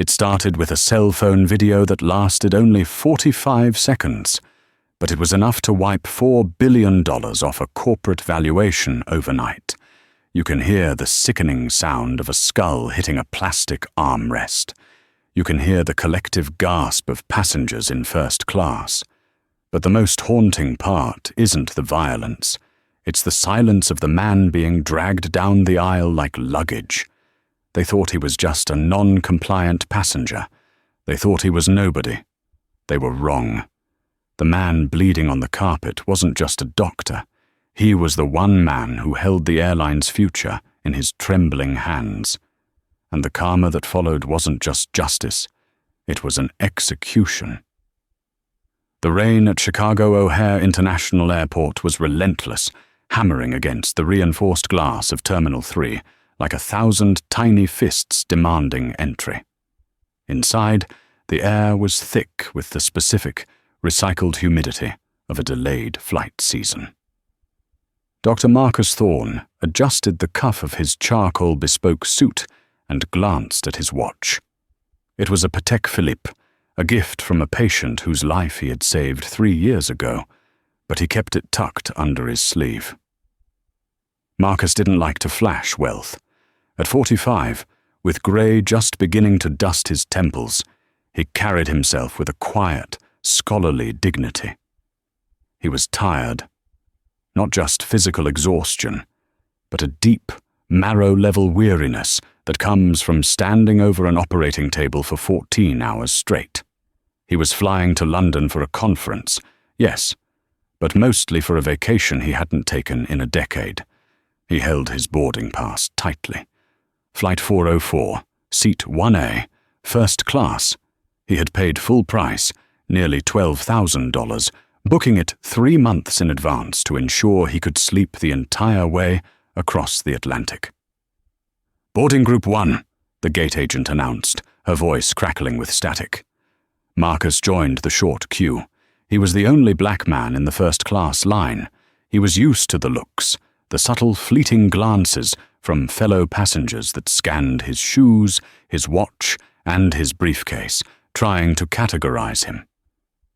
It started with a cell phone video that lasted only 45 seconds, but it was enough to wipe $4 billion off a corporate valuation overnight. You can hear the sickening sound of a skull hitting a plastic armrest. You can hear the collective gasp of passengers in first class. But the most haunting part isn't the violence. It's the silence of the man being dragged down the aisle like luggage. They thought he was just a non-compliant passenger. They thought he was nobody. They were wrong. The man bleeding on the carpet wasn't just a doctor. He was the one man who held the airline's future in his trembling hands. And the karma that followed wasn't just justice. It was an execution. The rain at Chicago O'Hare International Airport was relentless, hammering against the reinforced glass of Terminal 3 like 1,000 tiny fists demanding entry. Inside, the air was thick with the specific, recycled humidity of a delayed flight season. Dr. Marcus Thorne adjusted the cuff of his charcoal bespoke suit and glanced at his watch. It was a Patek Philippe, a gift from a patient whose life he had saved 3 years ago, but he kept it tucked under his sleeve. Marcus didn't like to flash wealth. At 45, with grey just beginning to dust his temples, he carried himself with a quiet, scholarly dignity. He was tired. Not just physical exhaustion, but a deep, marrow-level weariness that comes from standing over an operating table for 14 hours straight. He was flying to London for a conference, yes, but mostly for a vacation he hadn't taken in a decade. He held his boarding pass tightly. Flight 404, seat 1A, first class. He had paid full price, nearly $12,000, booking it 3 months in advance to ensure he could sleep the entire way across the Atlantic. "Boarding Group 1, the gate agent announced, her voice crackling with static. Marcus joined the short queue. He was the only black man in the first-class line. He was used to the looks, the subtle fleeting glances from fellow passengers that scanned his shoes, his watch, and his briefcase, trying to categorize him.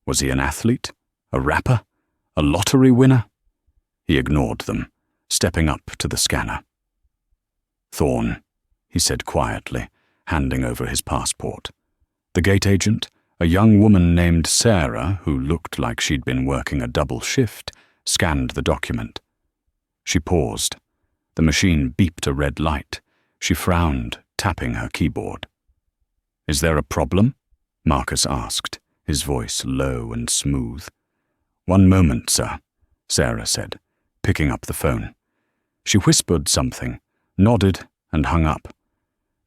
Was he an athlete? A rapper? A lottery winner? He ignored them, stepping up to the scanner. "Thorne," he said quietly, handing over his passport. The gate agent, a young woman named Sarah, who looked like she'd been working a double shift, scanned the document. She paused. The machine beeped a red light. She frowned, tapping her keyboard. "Is there a problem?" Marcus asked, his voice low and smooth. "One moment, sir," Sarah said, picking up the phone. She whispered something, nodded, and hung up.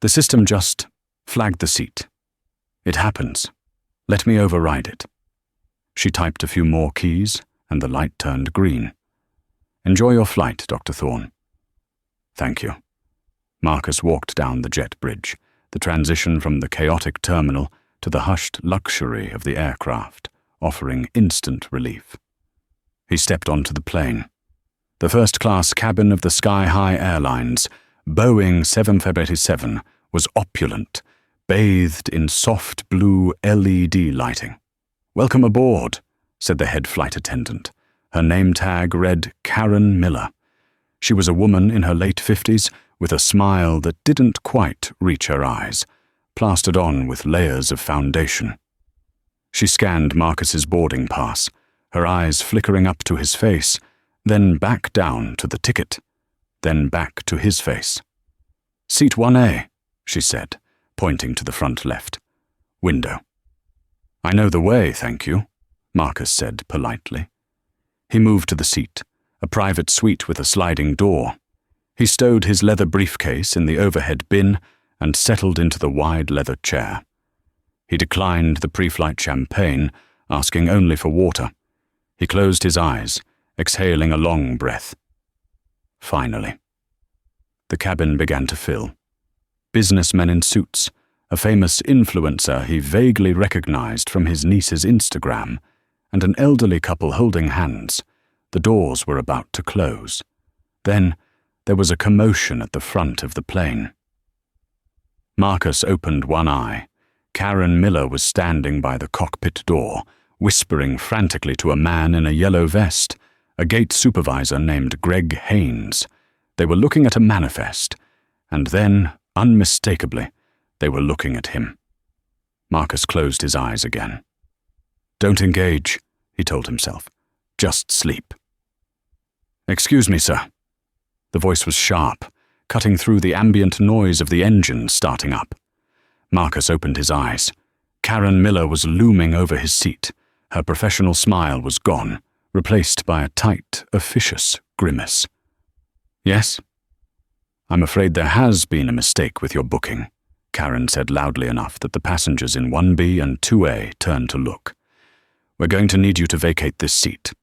"The system just flagged the seat. It happens. Let me override it." She typed a few more keys, and the light turned green. "Enjoy your flight, Dr. Thorne." "Thank you." Marcus walked down the jet bridge, the transition from the chaotic terminal to the hushed luxury of the aircraft, offering instant relief. He stepped onto the plane. The first-class cabin of the Sky High Airlines, Boeing 787, was opulent, bathed in soft blue LED lighting. "Welcome aboard," said the head flight attendant. Her name tag read Karen Miller. She was a woman in her late 50s with a smile that didn't quite reach her eyes, plastered on with layers of foundation. She scanned Marcus's boarding pass, her eyes flickering up to his face, then back down to the ticket, then back to his face. "Seat 1A, she said, pointing to the front left. "Window." "I know the way, thank you," Marcus said politely. He moved to the seat, a private suite with a sliding door. He stowed his leather briefcase in the overhead bin and settled into the wide leather chair. He declined the pre-flight champagne, asking only for water. He closed his eyes, exhaling a long breath. Finally. The cabin began to fill. Businessmen in suits, a famous influencer he vaguely recognized from his niece's Instagram, and an elderly couple holding hands. The doors were about to close. Then there was a commotion at the front of the plane. Marcus opened one eye, Karen Miller was standing by the cockpit door, whispering frantically to a man in a yellow vest, a gate supervisor named Greg Haynes. They were looking at a manifest, and then, unmistakably, they were looking at him. Marcus closed his eyes again. "Don't engage," he told himself. "Just sleep." "Excuse me, sir." The voice was sharp, cutting through the ambient noise of the engine starting up. Marcus opened his eyes. Karen Miller was looming over his seat. Her professional smile was gone, replaced by a tight, officious grimace. "Yes?" "I'm afraid there has been a mistake with your booking," Karen said loudly enough that the passengers in 1B and 2A turned to look. "We're going to need you to vacate this seat."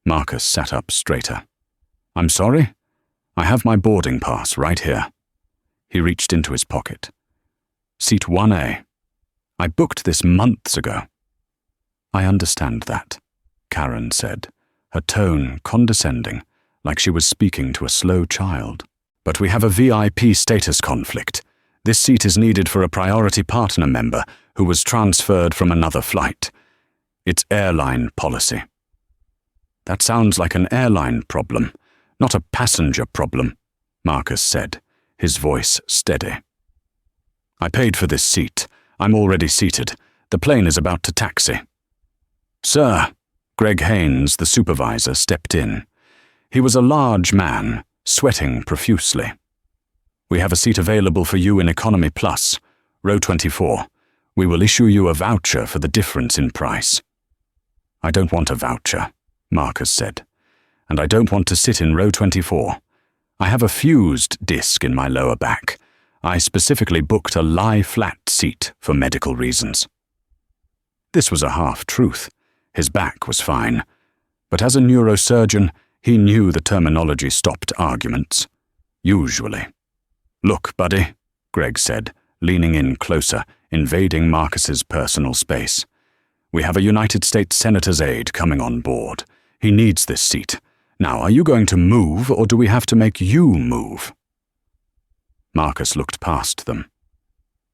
Marcus sat up straighter. "I'm sorry? I have my boarding pass right here." He reached into his pocket. "Seat 1A. I booked this months ago." "I understand that," Karen said, her tone condescending, like she was speaking to a slow child. "But we have a VIP status conflict. This seat is needed for a priority partner member who was transferred from another flight. It's airline policy." "That sounds like an airline problem, not a passenger problem," Marcus said, his voice steady. "I paid for this seat. I'm already seated. The plane is about to taxi." "Sir," Greg Haynes, the supervisor, stepped in. He was a large man, sweating profusely. "We have a seat available for you in Economy Plus, row 24. We will issue you a voucher for the difference in price." "I don't want a voucher," Marcus said, "and I don't want to sit in row 24. I have a fused disc in my lower back. I specifically booked a lie-flat seat for medical reasons." This was a half-truth. His back was fine. But as a neurosurgeon, he knew the terminology stopped arguments. Usually. "Look, buddy," Greg said, leaning in closer, invading Marcus's personal space. "We have a United States Senator's aide coming on board. He needs this seat. Now, are you going to move, or do we have to make you move?" Marcus looked past them.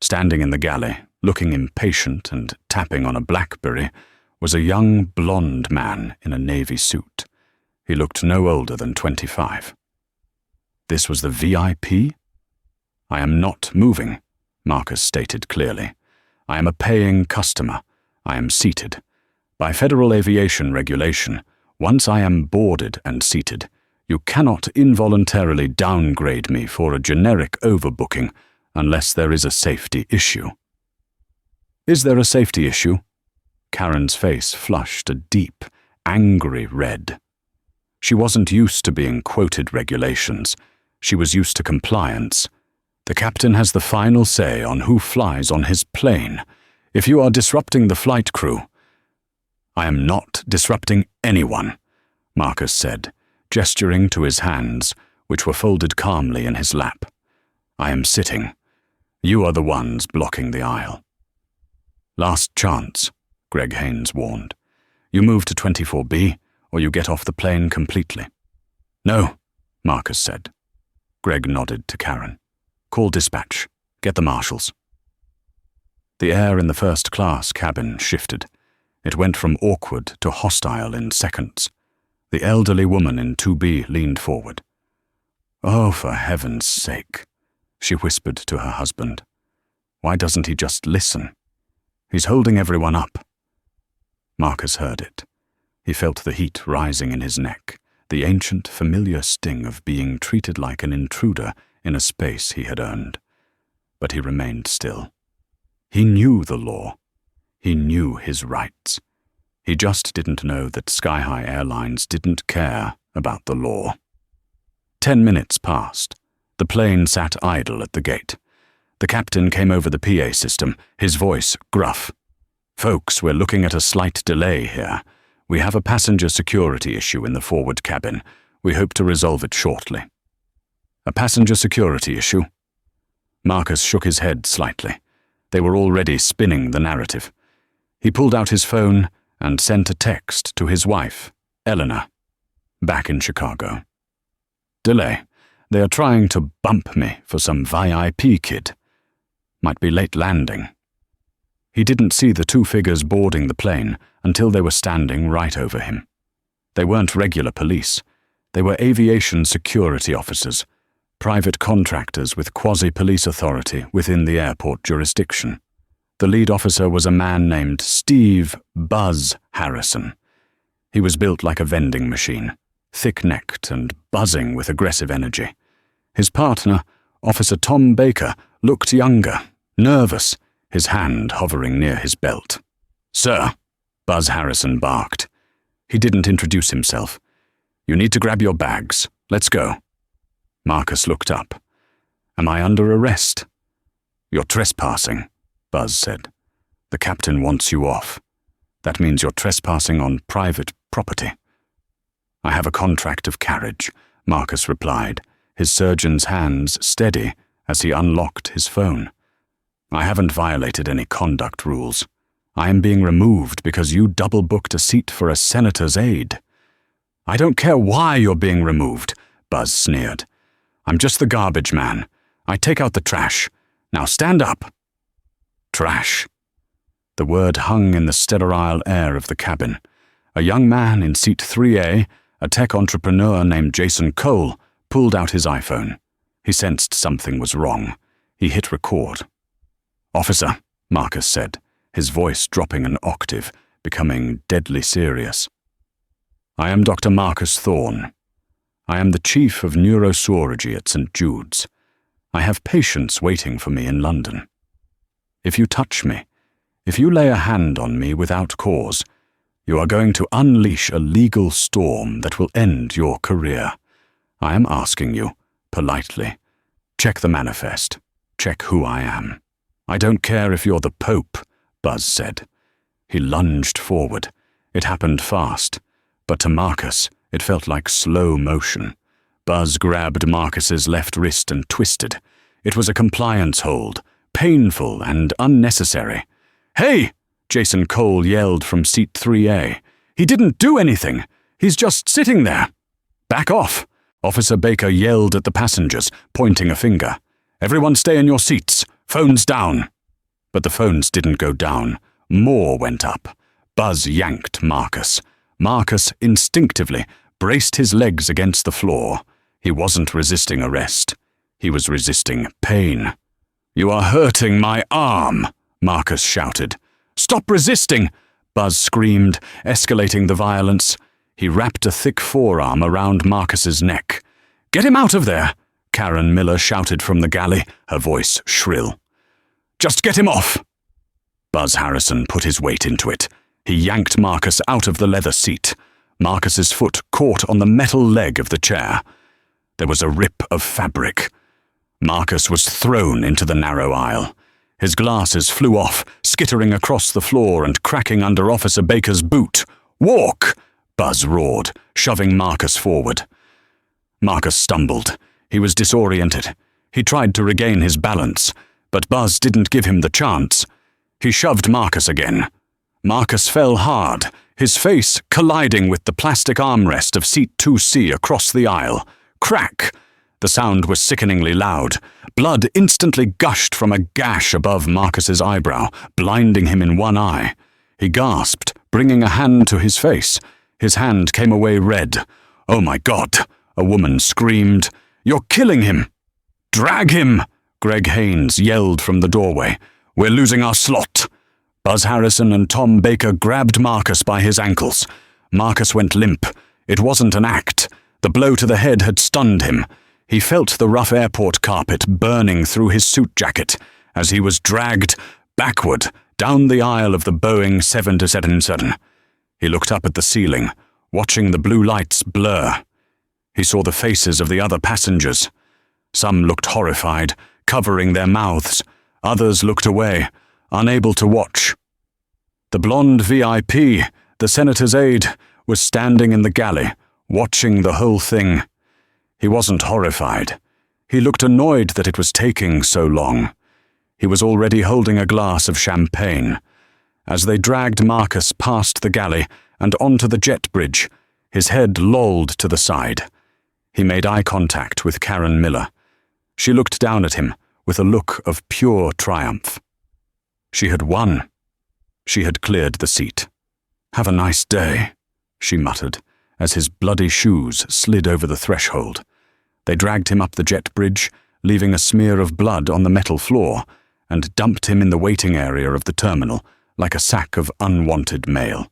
Standing in the galley, looking impatient and tapping on a BlackBerry, was a young blonde man in a navy suit. He looked no older than 25. This was the VIP? "I am not moving," Marcus stated clearly. "I am a paying customer. I am seated. By Federal Aviation regulation, once I am boarded and seated, you cannot involuntarily downgrade me for a generic overbooking unless there is a safety issue." "Is there a safety issue?" Karen's face flushed a deep, angry red. She wasn't used to being quoted regulations. She was used to compliance. The captain has the final say on who flies on his plane. If you are disrupting the flight crew— "I am not disrupting anyone," Marcus said, gesturing to his hands, which were folded calmly in his lap. "I am sitting. You are the ones blocking the aisle." "Last chance," Greg Haynes warned. "You move to 24B, or you get off the plane completely." "No," Marcus said. Greg nodded to Karen. "Call dispatch. Get the marshals." The air in the first-class cabin shifted. It went from awkward to hostile in seconds. The elderly woman in 2B leaned forward. "Oh, for heaven's sake," she whispered to her husband. "Why doesn't he just listen? He's holding everyone up." Marcus heard it. He felt the heat rising in his neck, the ancient, familiar sting of being treated like an intruder in a space he had earned. But he remained still. He knew the law. He knew his rights. He just didn't know that Sky High Airlines didn't care about the law. 10 minutes passed. The plane sat idle at the gate. The captain came over the PA system, his voice gruff. "Folks, we're looking at a slight delay here. We have a passenger security issue in the forward cabin. We hope to resolve it shortly." "A passenger security issue?" Marcus shook his head slightly. They were already spinning the narrative. He pulled out his phone and sent a text to his wife, Eleanor, back in Chicago. "Delay. They are trying to bump me for some VIP kid. Might be late landing." He didn't see the two figures boarding the plane until they were standing right over him. They weren't regular police. They were aviation security officers, private contractors with quasi-police authority within the airport jurisdiction. The lead officer was a man named Steve Buzz Harrison. He was built like a vending machine, thick-necked and buzzing with aggressive energy. His partner, Officer Tom Baker, looked younger, nervous, his hand hovering near his belt. "Sir," Buzz Harrison barked. He didn't introduce himself. "You need to grab your bags. Let's go." Marcus looked up. "Am I under arrest?" "You're trespassing," Buzz said. "The captain wants you off. That means you're trespassing on private property." "I have a contract of carriage," Marcus replied, his surgeon's hands steady as he unlocked his phone. "I haven't violated any conduct rules. I am being removed because you double-booked a seat for a senator's aide." "I don't care why you're being removed," Buzz sneered. "I'm just the garbage man. I take out the trash. Now stand up." Trash. The word hung in the sterile air of the cabin. A young man in seat 3A, a tech entrepreneur named Jason Cole, pulled out his iPhone. He sensed something was wrong. He hit record. "Officer," Marcus said, his voice dropping an octave, becoming deadly serious. "I am Dr. Marcus Thorne. I am the chief of neurosurgery at St. Jude's. I have patients waiting for me in London. If you touch me, if you lay a hand on me without cause, you are going to unleash a legal storm that will end your career. I am asking you, politely, check the manifest. Check who I am." "I don't care if you're the Pope," Buzz said. He lunged forward. It happened fast, but to Marcus, it felt like slow motion. Buzz grabbed Marcus's left wrist and twisted. It was a compliance hold, painful and unnecessary. "Hey!" Jason Cole yelled from seat 3A. "He didn't do anything. He's just sitting there." "Back off!" Officer Baker yelled at the passengers, pointing a finger. "Everyone stay in your seats. Phones down." But the phones didn't go down. More went up. Buzz yanked Marcus. Marcus instinctively braced his legs against the floor. He wasn't resisting arrest. He was resisting pain. "You are hurting my arm," Marcus shouted. "Stop resisting!" Buzz screamed, escalating the violence. He wrapped a thick forearm around Marcus's neck. "Get him out of there!" Karen Miller shouted from the galley, her voice shrill. "Just get him off!" Buzz Harrison put his weight into it. He yanked Marcus out of the leather seat. Marcus's foot caught on the metal leg of the chair. There was a rip of fabric. Marcus was thrown into the narrow aisle. His glasses flew off, skittering across the floor and cracking under Officer Baker's boot. "Walk!" Buzz roared, shoving Marcus forward. Marcus stumbled. He was disoriented. He tried to regain his balance, but Buzz didn't give him the chance. He shoved Marcus again. Marcus fell hard, his face colliding with the plastic armrest of seat 2C across the aisle. Crack! The sound was sickeningly loud. Blood instantly gushed from a gash above Marcus's eyebrow, blinding him in one eye. He gasped, bringing a hand to his face. His hand came away red. "Oh my God!" a woman screamed. "You're killing him!" "Drag him!" Greg Haynes yelled from the doorway. "We're losing our slot." Buzz Harrison and Tom Baker grabbed Marcus by his ankles. Marcus went limp. It wasn't an act. The blow to the head had stunned him. He felt the rough airport carpet burning through his suit jacket as he was dragged backward down the aisle of the Boeing 777. He looked up at the ceiling, watching the blue lights blur. He saw the faces of the other passengers. Some looked horrified, covering their mouths. Others looked away, unable to watch. The blonde VIP, the senator's aide, was standing in the galley, watching the whole thing. He wasn't horrified. He looked annoyed that it was taking so long. He was already holding a glass of champagne. As they dragged Marcus past the galley and onto the jet bridge, his head lolled to the side. He made eye contact with Karen Miller. She looked down at him with a look of pure triumph. She had won. She had cleared the seat. "Have a nice day," she muttered, as his bloody shoes slid over the threshold. They dragged him up the jet bridge, leaving a smear of blood on the metal floor, and dumped him in the waiting area of the terminal like a sack of unwanted mail.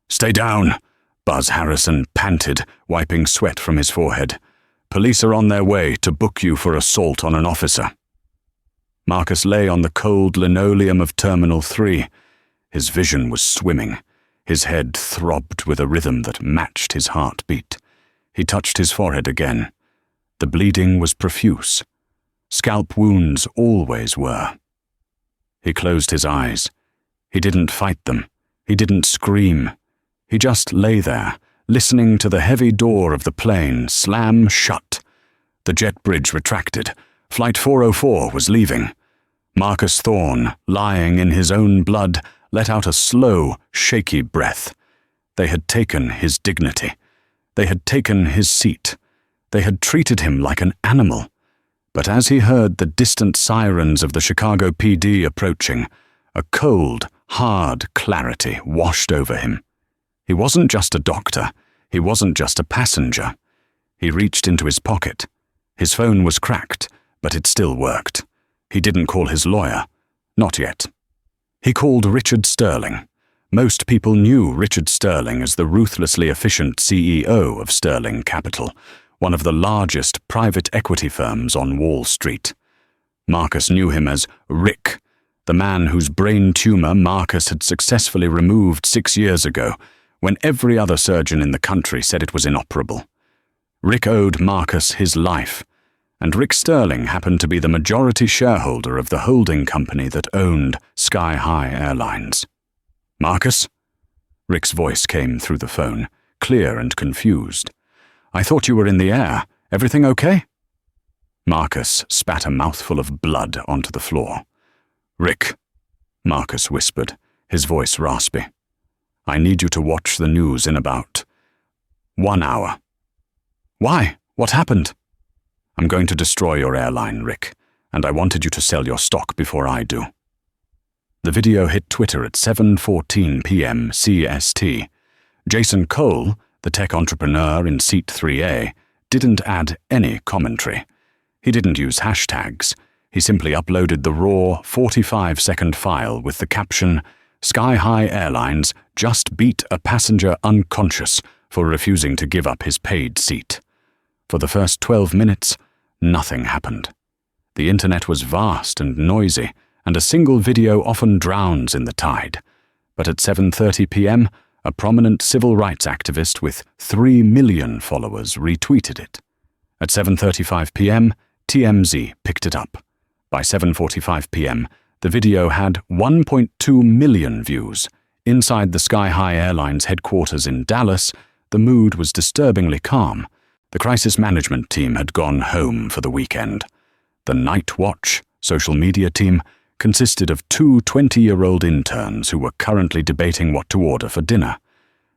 "Stay down," Buzz Harrison panted, wiping sweat from his forehead. "Police are on their way to book you for assault on an officer." Marcus lay on the cold linoleum of Terminal 3. His vision was swimming. His head throbbed with a rhythm that matched his heartbeat. He touched his forehead again. The bleeding was profuse. Scalp wounds always were. He closed his eyes. He didn't fight them. He didn't scream. He just lay there, listening to the heavy door of the plane slam shut. The jet bridge retracted. Flight 404 was leaving. Marcus Thorne, lying in his own blood, let out a slow, shaky breath. They had taken his dignity. They had taken his seat. They had treated him like an animal. But as he heard the distant sirens of the Chicago PD approaching, a cold, hard clarity washed over him. He wasn't just a doctor. He wasn't just a passenger. He reached into his pocket. His phone was cracked, but it still worked. He didn't call his lawyer. Not yet. He called Richard Sterling. Most people knew Richard Sterling as the ruthlessly efficient CEO of Sterling Capital, one of the largest private equity firms on Wall Street. Marcus knew him as Rick, the man whose brain tumor Marcus had successfully removed 6 years ago, when every other surgeon in the country said it was inoperable. Rick owed Marcus his life, and Rick Sterling happened to be the majority shareholder of the holding company that owned Sky High Airlines. "Marcus?" Rick's voice came through the phone, clear and confused. "I thought you were in the air. Everything okay?" Marcus spat a mouthful of blood onto the floor. "Rick," Marcus whispered, his voice raspy. "I need you to watch the news in about 1 hour. "Why? What happened?" "I'm going to destroy your airline, Rick, and I wanted you to sell your stock before I do." The video hit Twitter at 7:14 p.m. CST. Jason Cole, the tech entrepreneur in seat 3A, didn't add any commentary. He didn't use hashtags. He simply uploaded the raw 45-second file with the caption, "Sky High Airlines just beat a passenger unconscious for refusing to give up his paid seat." For the first 12 minutes, nothing happened. The internet was vast and noisy, and a single video often drowns in the tide. But at 7:30 p.m., a prominent civil rights activist with 3 million followers retweeted it. At 7:35 p.m., TMZ picked it up. By 7:45 p.m., the video had 1.2 million views. Inside the Sky High Airlines headquarters in Dallas, the mood was disturbingly calm. The crisis management team had gone home for the weekend. The Night Watch social media team consisted of 2 20-year-old interns who were currently debating what to order for dinner.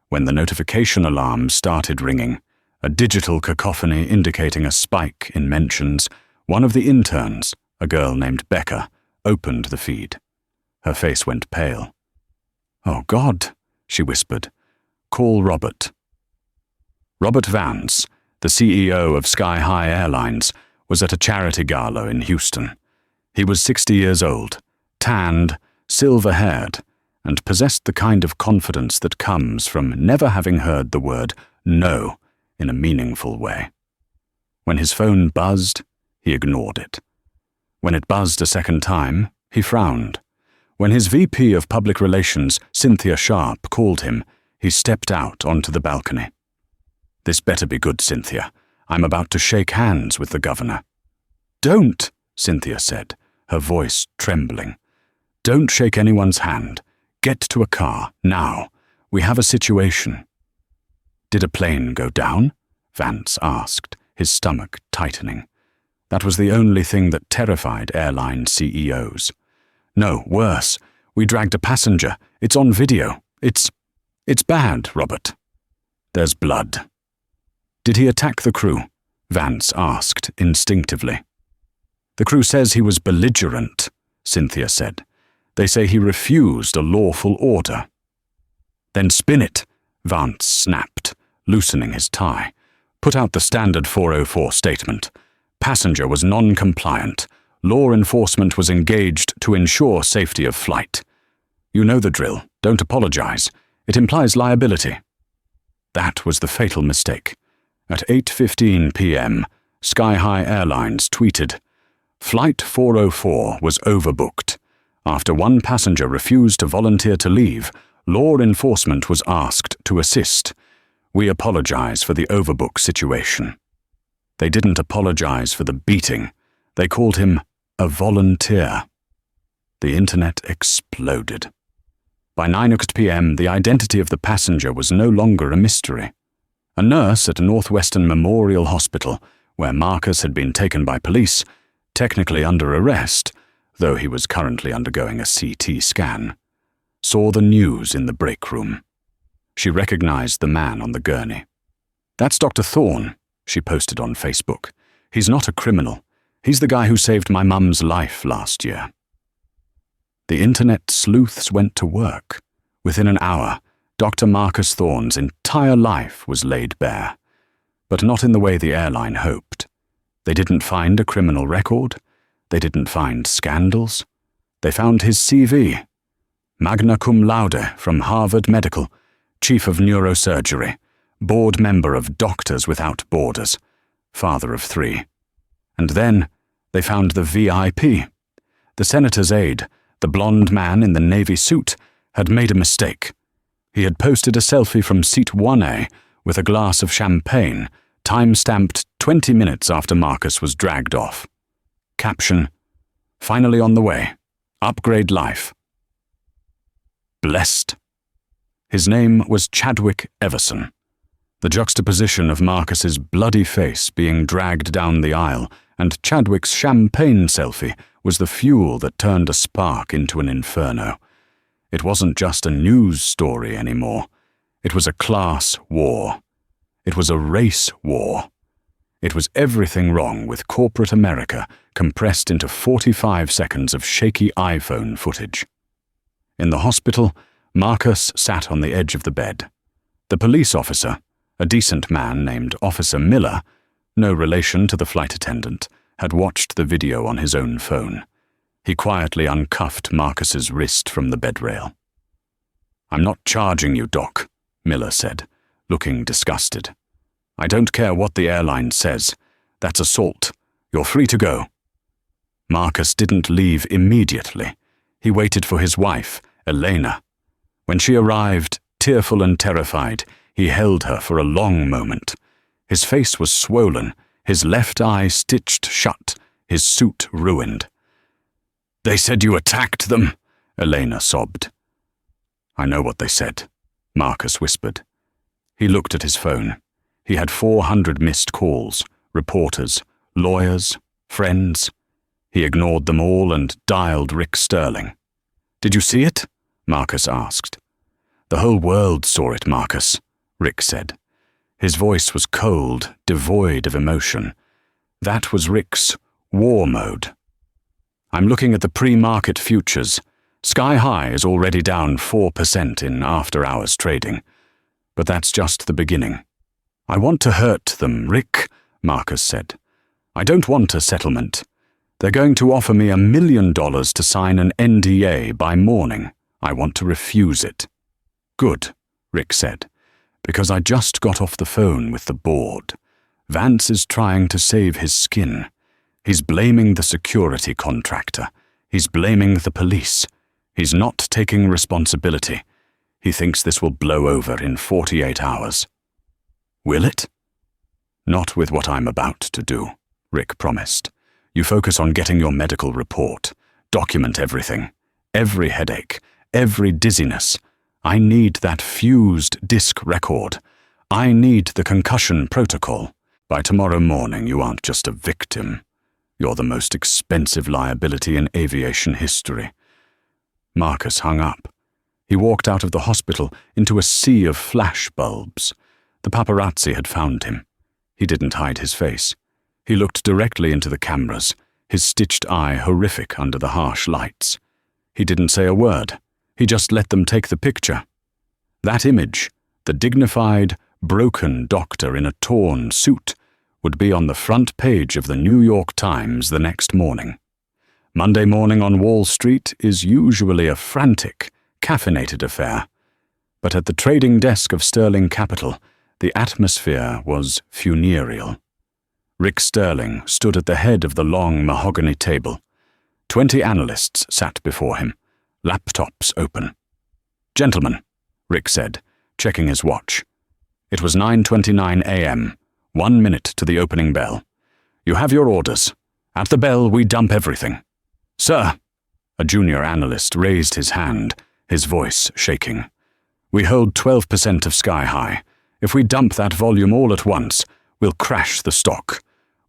When the notification alarm started ringing, a digital cacophony indicating a spike in mentions, one of the interns, a girl named Becca, opened the feed. Her face went pale. "Oh God," she whispered. "Call Robert." Robert Vance, the CEO of Sky High Airlines, was at a charity gala in Houston. He was 60 years old, tanned, silver-haired, and possessed the kind of confidence that comes from never having heard the word no in a meaningful way. When his phone buzzed, he ignored it. When it buzzed a second time, he frowned. When his VP of Public Relations, Cynthia Sharp, called him, he stepped out onto the balcony. "This better be good, Cynthia. I'm about to shake hands with the governor." "Don't," Cynthia said, her voice trembling. "Don't shake anyone's hand. Get to a car, now. We have a situation." "Did a plane go down?" Vance asked, his stomach tightening. That was the only thing that terrified airline CEOs. "No, worse. We dragged a passenger. It's on video. It's bad, Robert. There's blood." "Did he attack the crew?" Vance asked instinctively. "The crew says he was belligerent," Cynthia said. They say he refused a lawful order. Then spin it, Vance snapped, loosening his tie. Put out the standard 404 statement. Passenger was non-compliant. Law enforcement was engaged to ensure safety of flight. You know the drill. Don't apologize. It implies liability. That was the fatal mistake. At 8:15 p.m., Sky High Airlines tweeted, "Flight 404 was overbooked. After one passenger refused to volunteer to leave, law enforcement was asked to assist. We apologize for the overbook situation." They didn't apologize for the beating. They called him a volunteer. The internet exploded. By 9 p.m., the identity of the passenger was no longer a mystery. A nurse at Northwestern Memorial Hospital, where Marcus had been taken by police, technically under arrest, though he was currently undergoing a CT scan, saw the news in the break room. She recognized the man on the gurney. "That's Dr. Thorne," she posted on Facebook. "He's not a criminal. He's the guy who saved my mum's life last year." The internet sleuths went to work. Within an hour, Dr. Marcus Thorne's entire life was laid bare. But not in the way the airline hoped. They didn't find a criminal record. They didn't find scandals. They found his CV. Magna cum laude from Harvard Medical, chief of neurosurgery, board member of Doctors Without Borders, father of 3. And then they found the VIP. The senator's aide, the blonde man in the navy suit, had made a mistake. He had posted a selfie from seat 1A with a glass of champagne, time-stamped 20 minutes after Marcus was dragged off. Caption, "Finally on the way. Upgrade life." Blessed. His name was Chadwick Everson. The juxtaposition of Marcus's bloody face being dragged down the aisle and Chadwick's champagne selfie was the fuel that turned a spark into an inferno. It wasn't just a news story anymore. It was a class war. It was a race war. It was everything wrong with corporate America compressed into 45 seconds of shaky iPhone footage. In the hospital, Marcus sat on the edge of the bed. The police officer, a decent man named Officer Miller, no relation to the flight attendant, had watched the video on his own phone. He quietly uncuffed Marcus's wrist from the bedrail. "I'm not charging you, Doc," Miller said, looking disgusted. "I don't care what the airline says. That's assault. You're free to go." Marcus didn't leave immediately. He waited for his wife, Elena. When she arrived, tearful and terrified, he held her for a long moment. His face was swollen, his left eye stitched shut, his suit ruined. "They said you attacked them," Elena sobbed. "I know what they said," Marcus whispered. He looked at his phone. He had 400 missed calls, reporters, lawyers, friends. He ignored them all and dialed Rick Sterling. "Did you see it?" Marcus asked. "The whole world saw it, Marcus," Rick said. His voice was cold, devoid of emotion. That was Rick's war mode. "I'm looking at the pre-market futures. Sky High is already down 4% in after-hours trading. But that's just the beginning." "I want to hurt them, Rick," Marcus said. "I don't want a settlement. They're going to offer me $1 million to sign an NDA by morning. I want to refuse it." "Good," Rick said, "because I just got off the phone with the board. Vance is trying to save his skin. He's blaming the security contractor. He's blaming the police. He's not taking responsibility. He thinks this will blow over in 48 hours. Will it?" "Not with what I'm about to do," Rick promised. "You focus on getting your medical report. Document everything. Every headache. Every dizziness. I need that fused disc record. I need the concussion protocol. By tomorrow morning, you aren't just a victim. You're the most expensive liability in aviation history." Marcus hung up. He walked out of the hospital into a sea of flash bulbs. The paparazzi had found him. He didn't hide his face. He looked directly into the cameras, his stitched eye horrific under the harsh lights. He didn't say a word. He just let them take the picture. That image, the dignified, broken doctor in a torn suit, would be on the front page of the New York Times the next morning. Monday morning on Wall Street is usually a frantic, caffeinated affair. But at the trading desk of Sterling Capital, the atmosphere was funereal. Rick Sterling stood at the head of the long mahogany table. 20 analysts sat before him, laptops open. "Gentlemen," Rick said, checking his watch. It was 9:29 a.m., 1 minute to the opening bell. "You have your orders. At the bell, we dump everything." "Sir," a junior analyst raised his hand, his voice shaking. "We hold 12% of Sky High. If we dump that volume all at once, we'll crash the stock.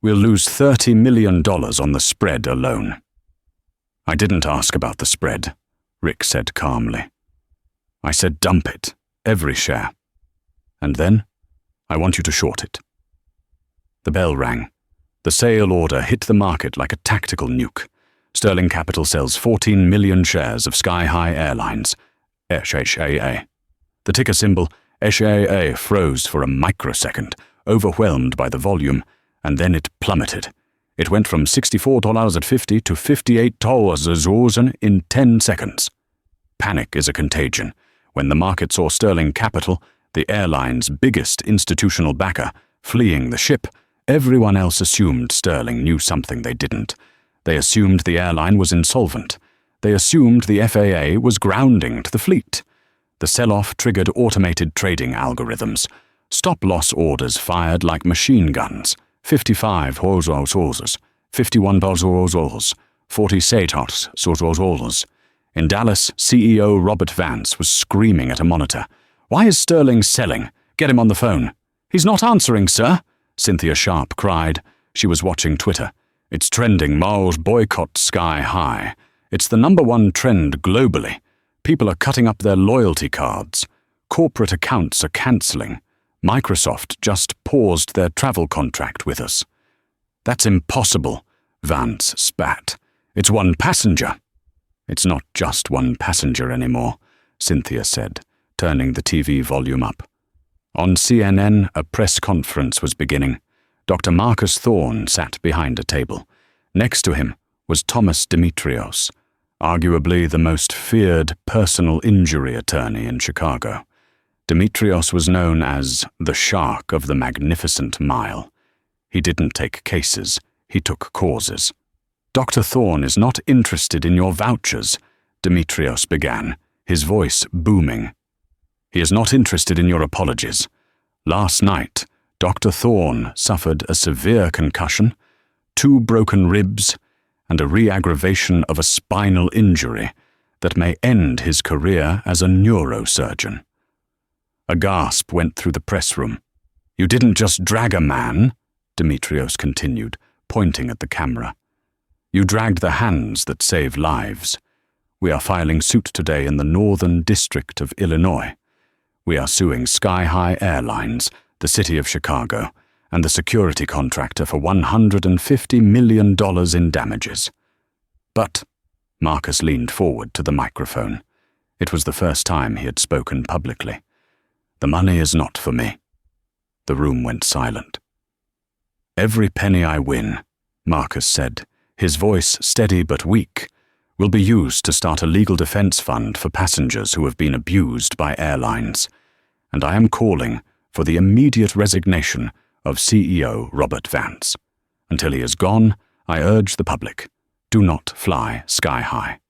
We'll lose $30 million on the spread alone." "I didn't ask about the spread," Rick said calmly. "I said dump it, every share. And then, I want you to short it." The bell rang. The sale order hit the market like a tactical nuke. Sterling Capital sells 14 million shares of Sky High Airlines, SHAA. The ticker symbol SHAA froze for a microsecond, overwhelmed by the volume, and then it plummeted. It went from $64.50 to $58 in 10 seconds. Panic is a contagion. When the market saw Sterling Capital, the airline's biggest institutional backer, fleeing the ship, everyone else assumed Sterling knew something they didn't. They assumed the airline was insolvent. They assumed the FAA was grounding to the fleet. The sell-off triggered automated trading algorithms. Stop-loss orders fired like machine guns. 55 horses, 51 horses, 48 horses. In Dallas, CEO Robert Vance was screaming at a monitor. "Why is Sterling selling? Get him on the phone." "He's not answering, sir," Cynthia Sharp cried. She was watching Twitter. "It's trending, Miles boycott Sky High. It's the #1 trend globally. People are cutting up their loyalty cards. Corporate accounts are cancelling. Microsoft just paused their travel contract with us." "That's impossible," Vance spat. "It's one passenger." "It's not just one passenger anymore," Cynthia said, turning the TV volume up. On CNN, a press conference was beginning. Dr. Marcus Thorne sat behind a table. Next to him was Thomas Dimitrios, arguably the most feared personal injury attorney in Chicago. Dimitrios was known as the Shark of the Magnificent Mile. He didn't take cases, he took causes. "Dr. Thorne is not interested in your vouchers," Dimitrios began, his voice booming. "He is not interested in your apologies. Last night, Dr. Thorne suffered a severe concussion, 2 broken ribs, and a re-aggravation of a spinal injury that may end his career as a neurosurgeon." A gasp went through the press room. "You didn't just drag a man," Dimitrios continued, pointing at the camera. "You dragged the hands that save lives. We are filing suit today in the Northern District of Illinois. We are suing Sky High Airlines, the city of Chicago, and the security contractor for $150 million in damages." "But," Marcus leaned forward to the microphone. It was the first time he had spoken publicly. "The money is not for me." The room went silent. "Every penny I win," Marcus said, his voice steady but weak, "will be used to start a legal defense fund for passengers who have been abused by airlines. And I am calling for the immediate resignation of CEO Robert Vance. Until he is gone, I urge the public, do not fly Sky High."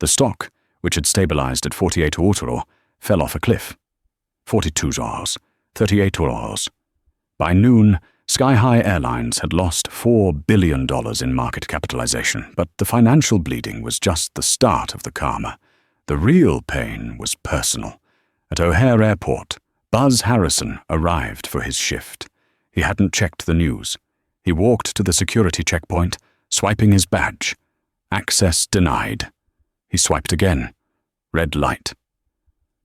The stock, which had stabilized at 48 euro, fell off a cliff. 42 euros, 38 euros. By noon, Sky High Airlines had lost $4 billion in market capitalization, but the financial bleeding was just the start of the karma. The real pain was personal. At O'Hare Airport, Buzz Harrison arrived for his shift. He hadn't checked the news. He walked to the security checkpoint, swiping his badge. Access denied. He swiped again. Red light.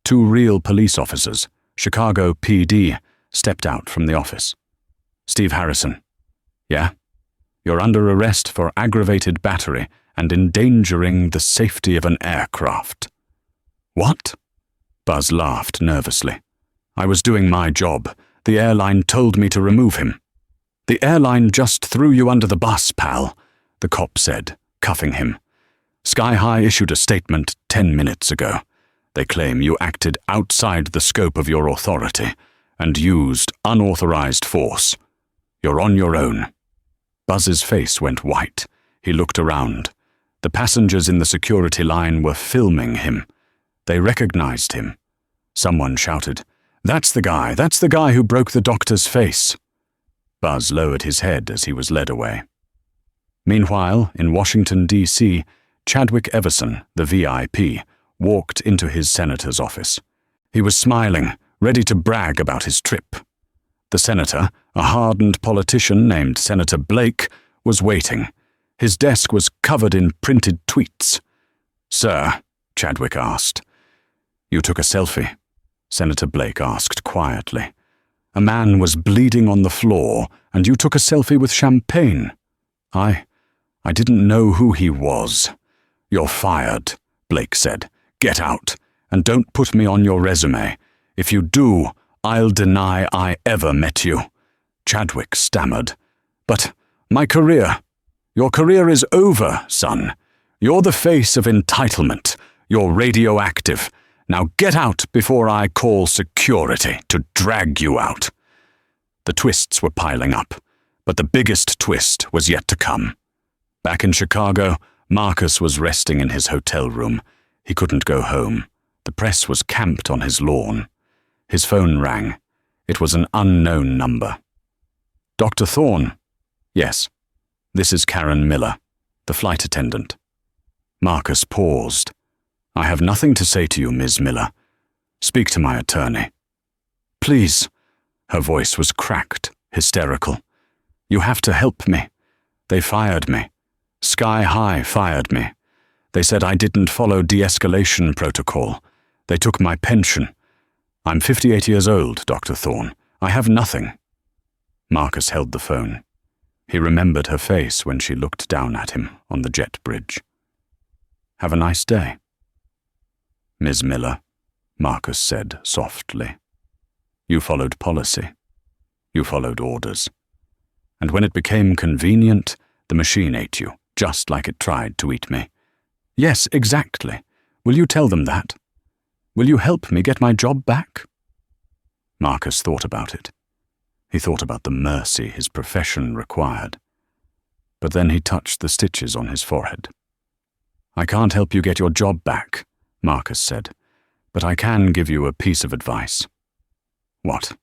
2 real police officers, Chicago PD, stepped out from the office. "Steve Harrison." "Yeah?" "You're under arrest for aggravated battery and endangering the safety of an aircraft. What? Buzz laughed nervously. I was doing my job. The airline told me to remove him. The airline just threw you under the bus, pal, the cop said, cuffing him. Sky High issued a statement 10 minutes ago. They claim you acted outside the scope of your authority and used unauthorized force. You're on your own. Buzz's face went white. He looked around. The passengers in the security line were filming him. They recognized him. Someone shouted, That's the guy who broke the doctor's face." Buzz lowered his head as he was led away. Meanwhile, in Washington, D.C., Chadwick Everson, the VIP, walked into his senator's office. He was smiling, ready to brag about his trip. The senator, a hardened politician named Senator Blake, was waiting. His desk was covered in printed tweets. "Sir," Chadwick asked. "You took a selfie?" Senator Blake asked quietly. "A man was bleeding on the floor, and you took a selfie with champagne." I didn't know who he was." "You're fired," Blake said. "Get out, and don't put me on your resume. If you do, I'll deny I ever met you." Chadwick stammered. "But my career. Your career is over, son. You're the face of entitlement. You're radioactive. Now get out before I call security to drag you out." The twists were piling up, but the biggest twist was yet to come. Back in Chicago, Marcus was resting in his hotel room. He couldn't go home. The press was camped on his lawn. His phone rang. It was an unknown number. "Dr. Thorne?" "Yes. This is Karen Miller, the flight attendant." Marcus paused. "I have nothing to say to you, Ms. Miller. Speak to my attorney." "Please." Her voice was cracked, hysterical. "You have to help me. They fired me. Sky High fired me. They said I didn't follow de-escalation protocol. They took my pension. I'm 58 years old, Dr. Thorne. I have nothing." Marcus held the phone. He remembered her face when she looked down at him on the jet bridge. "Have a nice day." "Ms. Miller," Marcus said softly. "You followed policy. You followed orders. And when it became convenient, the machine ate you, just like it tried to eat me." "Yes, exactly. Will you tell them that? Will you help me get my job back?" Marcus thought about it. He thought about the mercy his profession required. But then he touched the stitches on his forehead. "I can't help you get your job back," Marcus said, "but I can give you a piece of advice." "What?"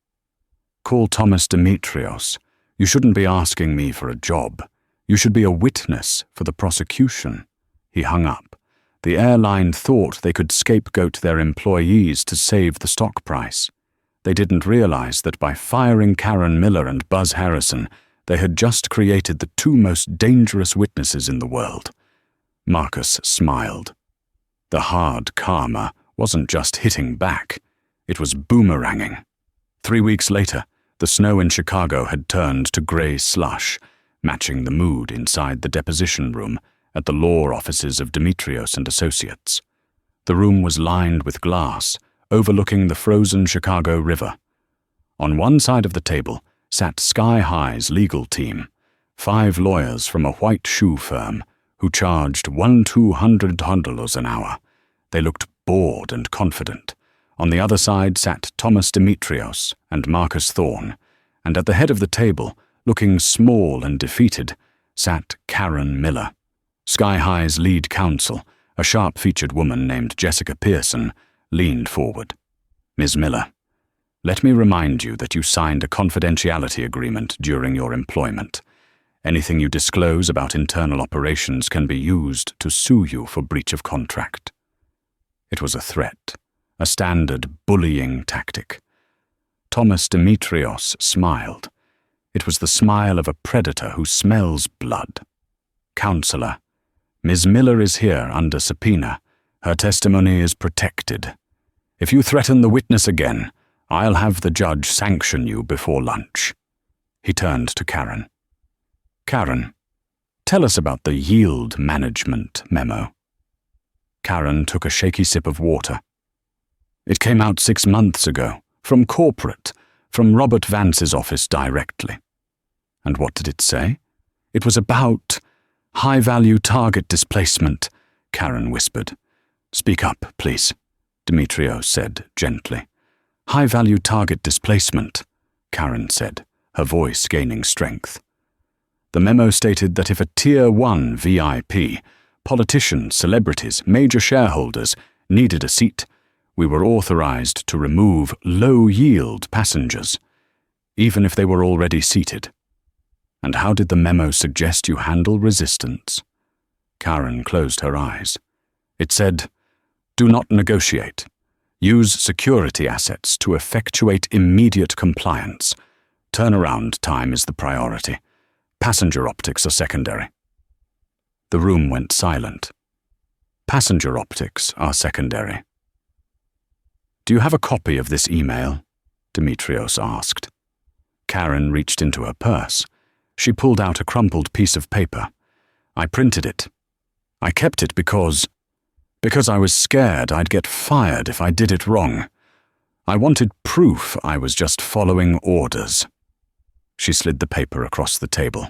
"Call Thomas Demetrios. You shouldn't be asking me for a job. You should be a witness for the prosecution." He hung up. The airline thought they could scapegoat their employees to save the stock price. They didn't realize that by firing Karen Miller and Buzz Harrison, they had just created the two most dangerous witnesses in the world. Marcus smiled. The hard karma wasn't just hitting back. It was boomeranging. 3 weeks later, the snow in Chicago had turned to gray slush, matching the mood inside the deposition room at the law offices of Demetrios and Associates. The room was lined with glass, overlooking the frozen Chicago River. On one side of the table sat Sky High's legal team, 5 lawyers from a white shoe firm who charged $1,200 an hour. They looked bored and confident. On the other side sat Thomas Demetrios and Marcus Thorne, and at the head of the table, looking small and defeated, sat Karen Miller. Sky High's lead counsel, a sharp-featured woman named Jessica Pearson, leaned forward. "Ms. Miller, let me remind you that you signed a confidentiality agreement during your employment. Anything you disclose about internal operations can be used to sue you for breach of contract." It was a threat, a standard bullying tactic. Thomas Demetrios smiled. It was the smile of a predator who smells blood. "Counselor, Ms. Miller is here under subpoena. Her testimony is protected. If you threaten the witness again, I'll have the judge sanction you before lunch." He turned to Karen. "Karen, Tell us about the yield management memo. Karen took a shaky sip of water. It came out 6 months ago, from corporate, from Robert Vance's office directly. And what did it say? It was about high-value target displacement, Karen whispered. Speak up, please, Dimitrios said gently. High-value target displacement, Karen said, her voice gaining strength. The memo stated that if a Tier 1 VIP, politicians, celebrities, major shareholders, needed a seat, we were authorized to remove low-yield passengers, even if they were already seated. And how did the memo suggest you handle resistance? Karen closed her eyes. It said, do not negotiate. Use security assets to effectuate immediate compliance. Turnaround time is the priority. Passenger optics are secondary. The room went silent. Passenger optics are secondary. Do you have a copy of this email? Dimitrios asked. Karen reached into her purse. She pulled out a crumpled piece of paper. I printed it. I kept it because I was scared I'd get fired if I did it wrong. I wanted proof I was just following orders. She slid the paper across the table.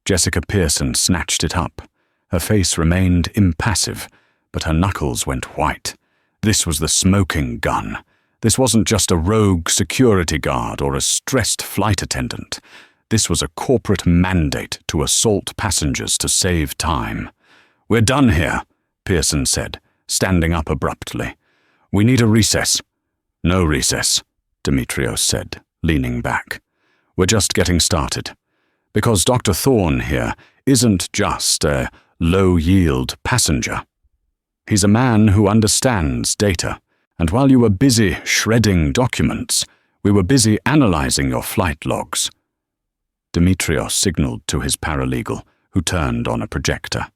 Jessica Pearson snatched it up. Her face remained impassive, but her knuckles went white. This was the smoking gun. This wasn't just a rogue security guard or a stressed flight attendant. This was a corporate mandate to assault passengers to save time. We're done here, Pearson said, standing up abruptly. We need a recess. No recess, Dimitrios said, leaning back. We're just getting started. Because Dr. Thorne here isn't just a low-yield passenger. He's a man who understands data, and while you were busy shredding documents, we were busy analyzing your flight logs. Dimitrios signaled to his paralegal, who turned on a projector.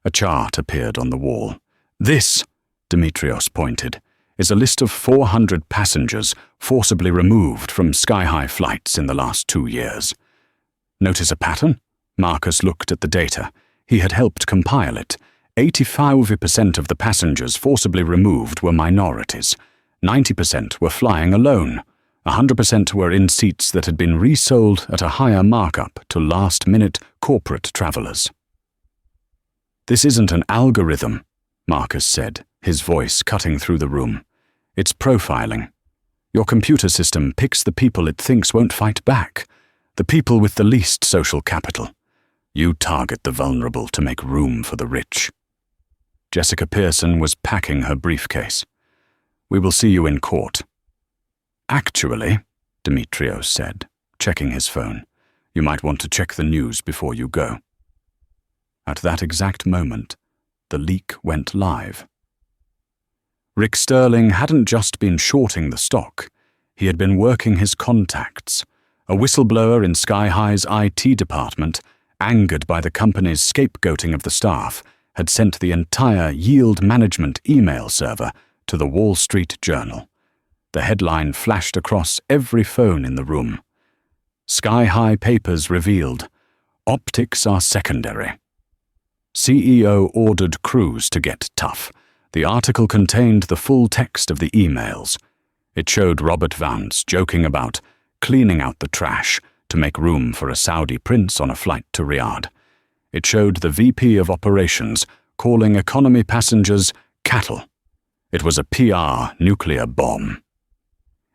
A chart appeared on the wall. This, Dimitrios pointed, is a list of 400 passengers forcibly removed from sky-high flights in the last 2 years. Notice a pattern? Marcus looked at the data. He had helped compile it. 85% of the passengers forcibly removed were minorities. 90% were flying alone. 100% were in seats that had been resold at a higher markup to last-minute corporate travelers. This isn't an algorithm, Marcus said, his voice cutting through the room. It's profiling. Your computer system picks the people it thinks won't fight back, the people with the least social capital. You target the vulnerable to make room for the rich. Jessica Pearson was packing her briefcase. We will see you in court. Actually, Dimitrios said, checking his phone, you might want to check the news before you go. At that exact moment, the leak went live. Rick Sterling hadn't just been shorting the stock, he had been working his contacts. A whistleblower in Sky High's IT department, angered by the company's scapegoating of the staff, had sent the entire yield management email server to the Wall Street Journal. The headline flashed across every phone in the room. Sky High papers revealed, optics are secondary. CEO ordered crews to get tough. The article contained the full text of the emails. It showed Robert Vance joking about cleaning out the trash to make room for a Saudi prince on a flight to Riyadh. It showed the VP of Operations calling economy passengers cattle. It was a PR nuclear bomb.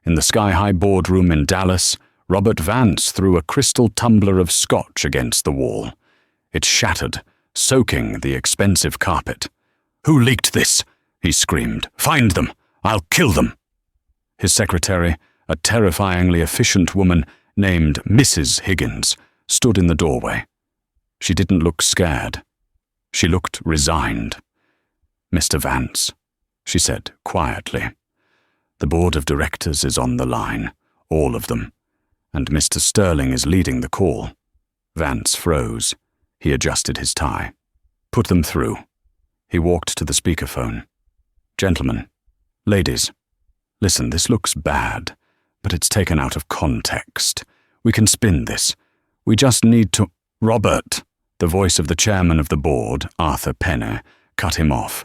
In the Sky High boardroom in Dallas, Robert Vance threw a crystal tumbler of scotch against the wall. It shattered, soaking the expensive carpet. "Who leaked this?" he screamed. "Find them! I'll kill them!" His secretary, a terrifyingly efficient woman named Mrs. Higgins, stood in the doorway. She didn't look scared. She looked resigned. "Mr. Vance," she said quietly, "the board of directors is on the line, all of them, and Mr. Sterling is leading the call." Vance froze. He adjusted his tie. "Put them through." He walked to the speakerphone. "Gentlemen, ladies, listen, this looks bad, but it's taken out of context. We can spin this. We just need to—" "Robert," The voice of the chairman of the board, Arthur Penne, cut him off.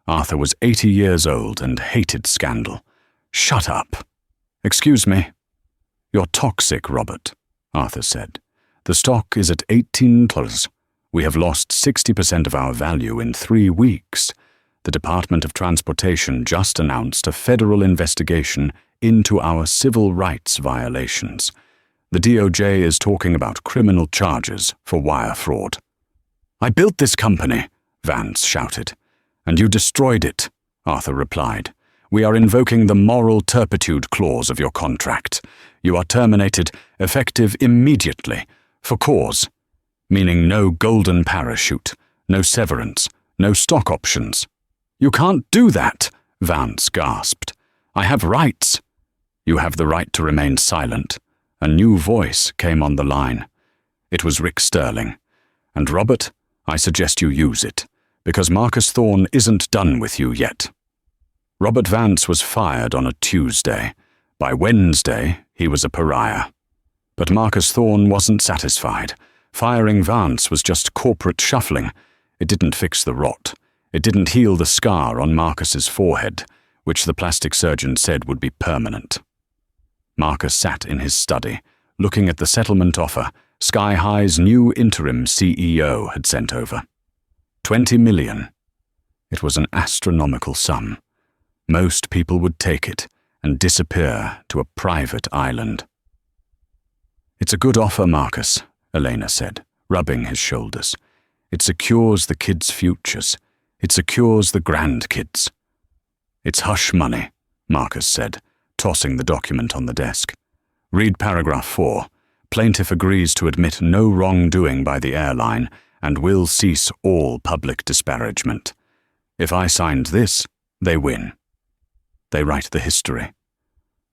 Arthur was 80 years old and hated scandal. "Shut up." "Excuse me." "You're toxic, Robert," Arthur said. "The stock is at $18. We have lost 60% of our value in 3 weeks. The Department of Transportation just announced a federal investigation into our civil rights violations. The DOJ is talking about criminal charges for wire fraud." "I built this company," Vance shouted. "And you destroyed it," Arthur replied. "We are invoking the moral turpitude clause of your contract. You are terminated, effective immediately, for cause, meaning no golden parachute, no severance, no stock options." "You can't do that," Vance gasped. "I have rights." "You have the right to remain silent." A new voice came on the line. It was Rick Sterling. "And Robert, I suggest you use it, because Marcus Thorne isn't done with you yet." Robert Vance was fired on a Tuesday. By Wednesday, he was a pariah. But Marcus Thorne wasn't satisfied. Firing Vance was just corporate shuffling. It didn't fix the rot. It didn't heal the scar on Marcus's forehead, which the plastic surgeon said would be permanent. Marcus sat in his study, looking at the settlement offer Sky High's new interim CEO had sent over. $20 million. It was an astronomical sum. Most people would take it and disappear to a private island. "It's a good offer, Marcus," Elena said, rubbing his shoulders. "It secures the kids' futures. It secures the grandkids." "It's hush money," Marcus said, tossing the document on the desk. "Read paragraph 4. Plaintiff agrees to admit no wrongdoing by the airline and will cease all public disparagement. If I signed this, they win. They write the history.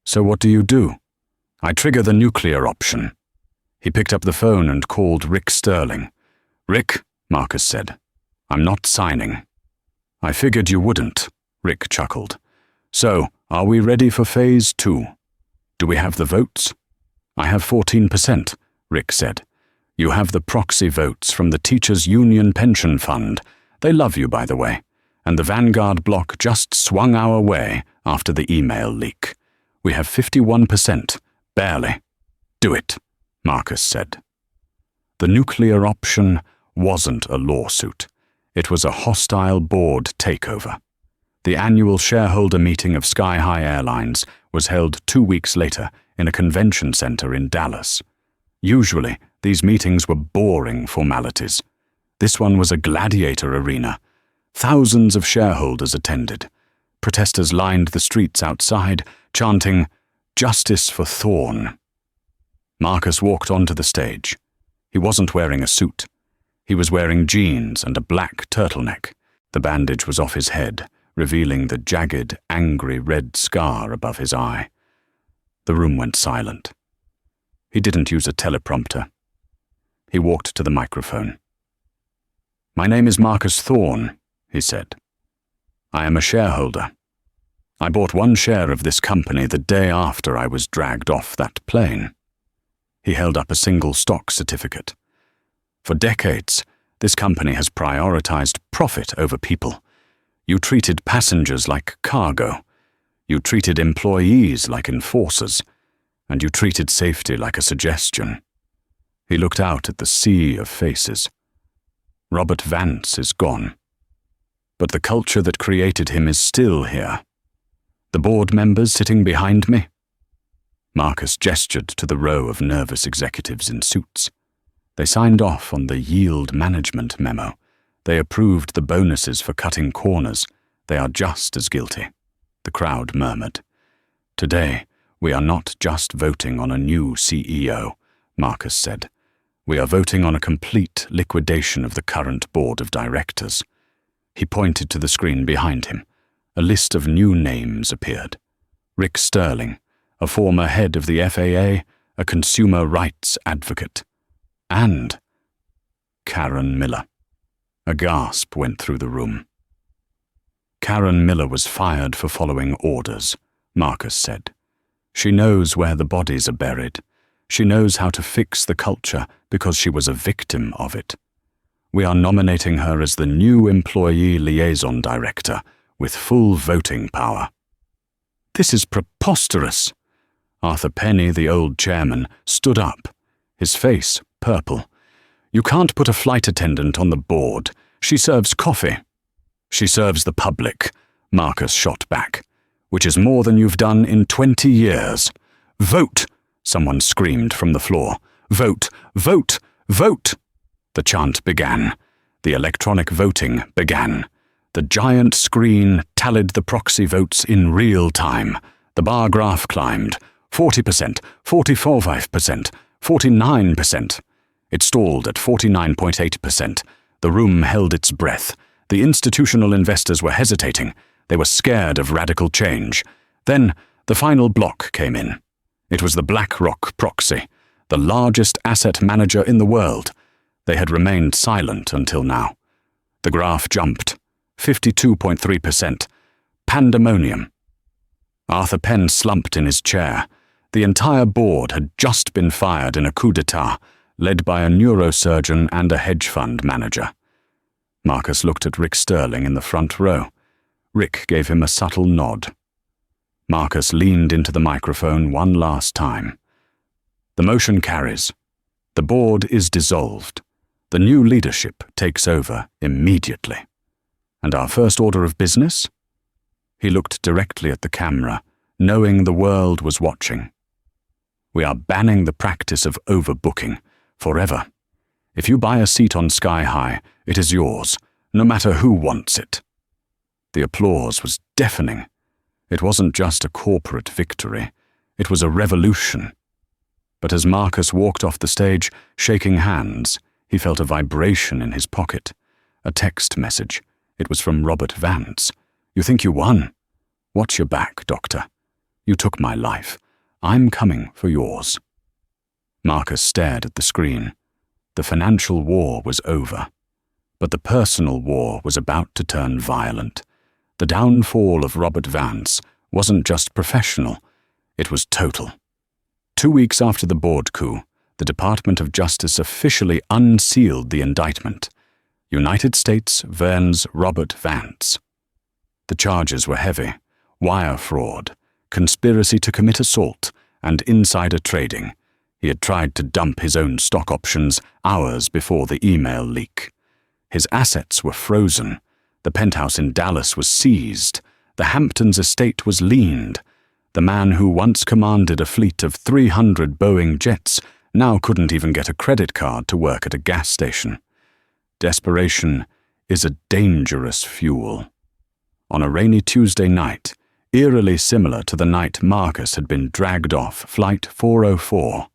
So what do you do?" "I trigger the nuclear option." He picked up the phone and called Rick Sterling. "Rick," Marcus said, "I'm not signing." "I figured you wouldn't," Rick chuckled. "So, are we ready for phase 2? Do we have the votes?" "I have 14%, Rick said. "You have the proxy votes from the Teachers' Union Pension Fund. They love you, by the way. And the Vanguard block just swung our way after the email leak. We have 51%, barely." "Do it," Marcus said. The nuclear option wasn't a lawsuit. It was a hostile board takeover. The annual shareholder meeting of Sky High Airlines was held 2 weeks later in a convention center in Dallas. Usually, these meetings were boring formalities. This one was a gladiator arena. Thousands of shareholders attended. Protesters lined the streets outside, chanting, "Justice for Thorne." Marcus walked onto the stage. He wasn't wearing a suit. He was wearing jeans and a black turtleneck. The bandage was off his head, revealing the jagged, angry red scar above his eye. The room went silent. He didn't use a teleprompter. He walked to the microphone. "My name is Marcus Thorne," he said. "I am a shareholder. I bought 1 share of this company the day after I was dragged off that plane." He held up a single stock certificate. "For decades, this company has prioritized profit over people. You treated passengers like cargo. You treated employees like enforcers. And you treated safety like a suggestion." He looked out at the sea of faces. "Robert Vance is gone. But the culture that created him is still here. The board members sitting behind me?" Marcus gestured to the row of nervous executives in suits. They signed off on the yield management memo. They approved the bonuses for cutting corners. They are just as guilty. The crowd murmured. "Today, we are not just voting on a new CEO," Marcus said. "We are voting on a complete liquidation of the current board of directors." He pointed to the screen behind him. A list of new names appeared. Rick Sterling, a former head of the FAA, a consumer rights advocate. And Karen Miller. A gasp went through the room. "Karen Miller was fired for following orders," Marcus said. "She knows where the bodies are buried. She knows how to fix the culture because she was a victim of it. We are nominating her as the new Employee Liaison Director with full voting power." "This is preposterous." Arthur Penny, the old chairman, stood up, his face purple. "You can't put a flight attendant on the board. She serves coffee." "She serves the public," Marcus shot back, "which is more than you've done in 20 years. "Vote!" someone screamed from the floor. "Vote! Vote! Vote!" The chant began. The electronic voting began. The giant screen tallied the proxy votes in real time. The bar graph climbed. 40%, 45%, 49%. It stalled at 49.8%. The room held its breath. The institutional investors were hesitating. They were scared of radical change. Then the final block came in. It was the BlackRock proxy, the largest asset manager in the world. They had remained silent until now. The graph jumped. 52.3%. Pandemonium. Arthur Penn slumped in his chair. The entire board had just been fired in a coup d'etat, led by a neurosurgeon and a hedge fund manager. Marcus looked at Rick Sterling in the front row. Rick gave him a subtle nod. Marcus leaned into the microphone one last time. "The motion carries. The board is dissolved. The new leadership takes over immediately. And our first order of business?" He looked directly at the camera, knowing the world was watching. "We are banning the practice of overbooking forever. If you buy a seat on Sky High, it is yours, no matter who wants it." The applause was deafening. It wasn't just a corporate victory. It was a revolution. But as Marcus walked off the stage, shaking hands, he felt a vibration in his pocket. A text message. It was from Robert Vance. "You think you won? Watch your back, Doctor. You took my life. I'm coming for yours." Marcus stared at the screen. The financial war was over. But the personal war was about to turn violent. The downfall of Robert Vance wasn't just professional, it was total. 2 weeks after the board coup, the Department of Justice officially unsealed the indictment. United States versus Robert Vance. The charges were heavy: wire fraud, conspiracy to commit assault, and insider trading. He had tried to dump his own stock options hours before the email leak. His assets were frozen. The penthouse in Dallas was seized. The Hamptons estate was liened. The man who once commanded a fleet of 300 Boeing jets now couldn't even get a credit card to work at a gas station. Desperation is a dangerous fuel. On a rainy Tuesday night, eerily similar to the night Marcus had been dragged off Flight 404,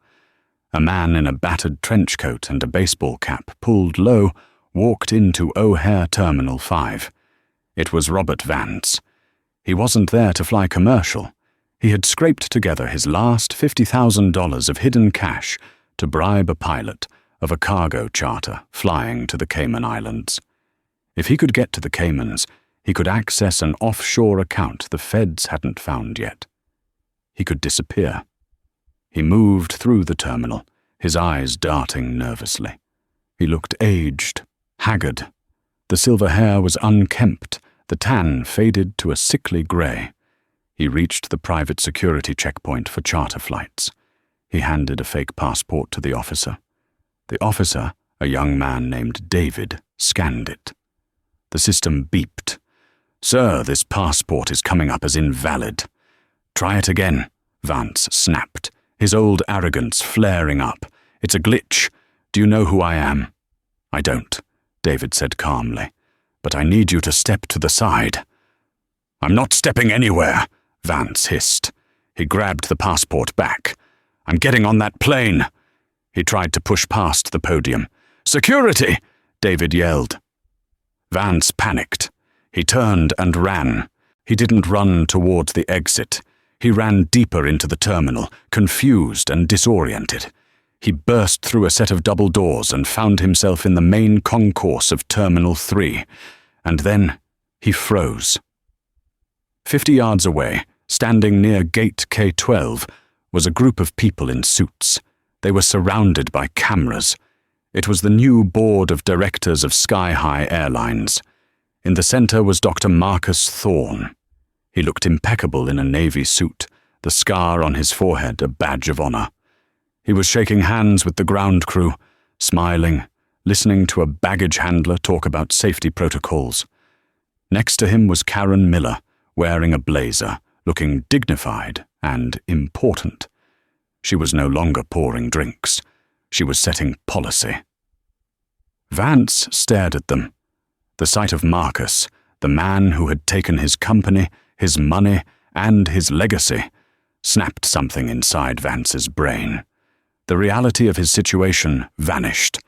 a man in a battered trench coat and a baseball cap pulled low walked into O'Hare Terminal 5. It was Robert Vance. He wasn't there to fly commercial. He had scraped together his last $50,000 of hidden cash to bribe a pilot of a cargo charter flying to the Cayman Islands. If he could get to the Caymans, he could access an offshore account the feds hadn't found yet. He could disappear. He moved through the terminal, his eyes darting nervously. He looked aged, haggard. The silver hair was unkempt, the tan faded to a sickly grey. He reached the private security checkpoint for charter flights. He handed a fake passport to the officer. The officer, a young man named David, scanned it. The system beeped. "Sir, this passport is coming up as invalid." "Try it again," Vance snapped, his old arrogance flaring up. "It's a glitch. Do you know who I am?" "I don't," David said calmly, "but I need you to step to the side." "I'm not stepping anywhere," Vance hissed. He grabbed the passport back. "I'm getting on that plane." He tried to push past the podium. "Security!" David yelled. Vance panicked. He turned and ran. He didn't run towards the exit. He ran deeper into the terminal, confused and disoriented. He burst through a set of double doors and found himself in the main concourse of Terminal 3. And then he froze. 50 yards away, standing near Gate K12, was a group of people in suits. They were surrounded by cameras. It was the new board of directors of Sky High Airlines. In the center was Dr. Marcus Thorne. He looked impeccable in a navy suit, the scar on his forehead a badge of honor. He was shaking hands with the ground crew, smiling, listening to a baggage handler talk about safety protocols. Next to him was Karen Miller, wearing a blazer, looking dignified and important. She was no longer pouring drinks. She was setting policy. Vance stared at them. The sight of Marcus, the man who had taken his company, his money, and his legacy, snapped something inside Vance's brain. The reality of his situation vanished.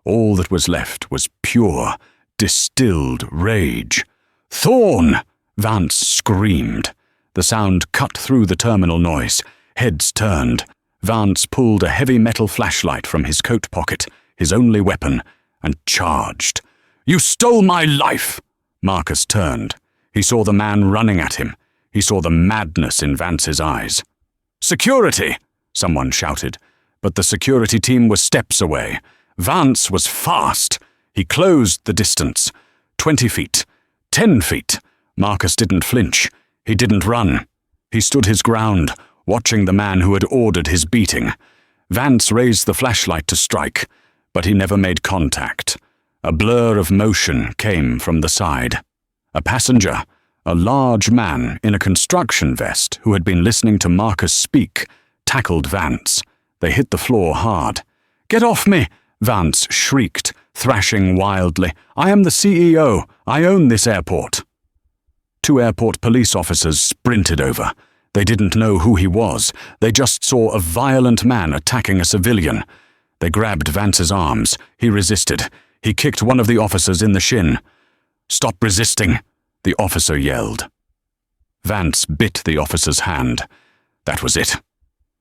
All that was left was pure, distilled rage. "Thorne!" Vance screamed. The sound cut through the terminal noise. Heads turned. Vance pulled a heavy metal flashlight from his coat pocket, his only weapon, and charged. "You stole my life!" Marcus turned. He saw the man running at him. He saw the madness in Vance's eyes. "Security!" someone shouted, but the security team was steps away. Vance was fast. He closed the distance. 20 feet. 10 feet. Marcus didn't flinch. He didn't run. He stood his ground, watching the man who had ordered his beating. Vance raised the flashlight to strike, but he never made contact. A blur of motion came from the side. A passenger, a large man in a construction vest who had been listening to Marcus speak, tackled Vance. They hit the floor hard. "Get off me!" Vance shrieked, thrashing wildly. "I am the CEO. I own this airport." 2 airport police officers sprinted over. They didn't know who he was. They just saw a violent man attacking a civilian. They grabbed Vance's arms. He resisted. He kicked one of the officers in the shin. "Stop resisting," the officer yelled. Vance bit the officer's hand. That was it.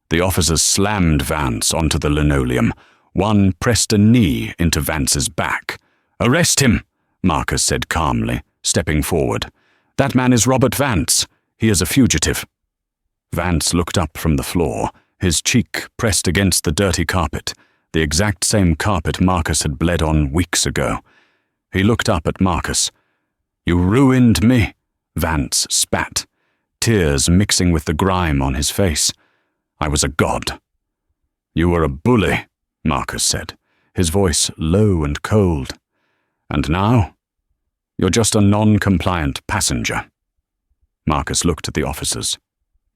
The officers slammed Vance onto the linoleum. One pressed a knee into Vance's back. "Arrest him," Marcus said calmly, stepping forward. "That man is Robert Vance. He is a fugitive." Vance looked up from the floor, his cheek pressed against the dirty carpet, the exact same carpet Marcus had bled on weeks ago. He looked up at Marcus. "You ruined me," Vance spat, tears mixing with the grime on his face. "I was a god." "You were a bully," Marcus said, his voice low and cold. "And now? You're just a non-compliant passenger." Marcus looked at the officers.